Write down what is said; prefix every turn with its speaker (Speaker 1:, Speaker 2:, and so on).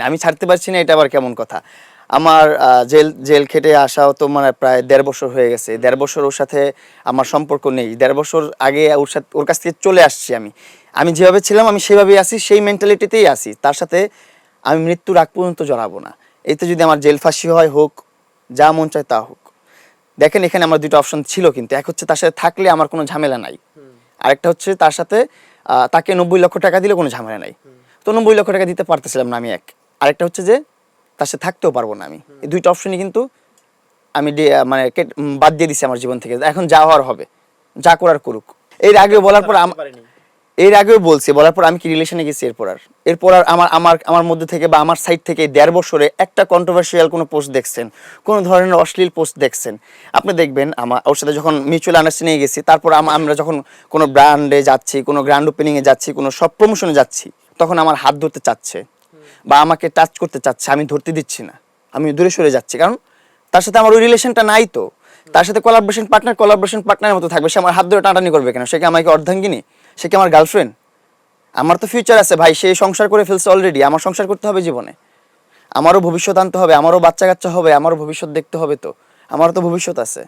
Speaker 1: আমি ছাড়তে পারছি না, এটা আবার কেমন কথা? আমার জেল খেটে আসাও তো মানে প্রায় ১.৫ বছর হয়ে গেছে। ১.৫ বছর ওর সাথে আমার সম্পর্ক নেই। ১.৫ বছর আগে ওর কাছ থেকে চলে আসছি আমি। আমি যেভাবে ছিলাম আমি সেভাবেই আছি, সেই মেন্টালিটিতেই আছি। তার সাথে আমি মৃত্যুর আগ পর্যন্ত জড়াবো না। এতে যদি আমার জেল ফাঁসি হয় হোক, যা মন চায় তা হোক। দেখেন এখানে আমার ২ টা অপশন ছিল, কিন্তু এক হচ্ছে তার সাথে থাকলে আমার কোনো ঝামেলা নাই। আরেকটা হচ্ছে তার সাথে তাকে ৯০ লক্ষ টাকা দিলে কোনো ঝামেলা নাই। তো ৯০ লক্ষ টাকা দিতে পারতেছিলাম না আমি এক। আরেকটা হচ্ছে যে তার সাথে থাকতেও পারবো না আমি। এই ২ টা অপশনই কিন্তু আমি মানে বাদ দিয়ে দিছি আমার জীবন থেকে। এখন যা হওয়ার হবে, যা করার করুক। এর আগেও বলার পর এর আগেও বলছি, বলার পর আমি কি রিলেশনে গেছি এরপর আর আমার আমার আমার মধ্যে থেকে বা আমার সাইড থেকে ১.৫ বছরে একটা কন্ট্রোভার্সিয়াল কোনো পোস্ট দেখছেন, কোনো ধরনের অশ্লীল পোস্ট দেখছেন, আপনি দেখবেন ওর সাথে যখন মিউচুয়াল আন্ডারস্ট্যান্ডিংয়ে গেছি, তারপর আমরা যখন কোনো ব্র্যান্ডে যাচ্ছি, কোনো গ্র্যান্ড ওপেনিংয়ে যাচ্ছি, কোনো সব প্রমোশনে যাচ্ছি, তখন আমার হাত ধরতে চাচ্ছে বা আমাকে টাচ করতে চাচ্ছে, আমি ধরতে দিচ্ছি না, আমি দূরে সরে যাচ্ছি। কারণ তার সাথে আমার ওই রিলেশনটা নাই তো। তার সাথে কোলাবোরেশন পার্টনারের মতো থাকবে, সে আমার হাত ধরে টানাটানি করবে কেন? সে কি আমাকে অর্ধাঙ্গিনী? সে কি আমার গার্লফ্রেন্ড? আমার তো ফিউচার আছে ভাই, সে সংসার করে ফেলছে অলরেডি, আমার সংসার করতে হবে জীবনে, আমারও ভবিষ্যৎ আনতে হবে, আমারও বাচ্চা কাচ্চা হবে, আমারও ভবিষ্যৎ দেখতে হবে, তো আমারও তো ভবিষ্যৎ আছে।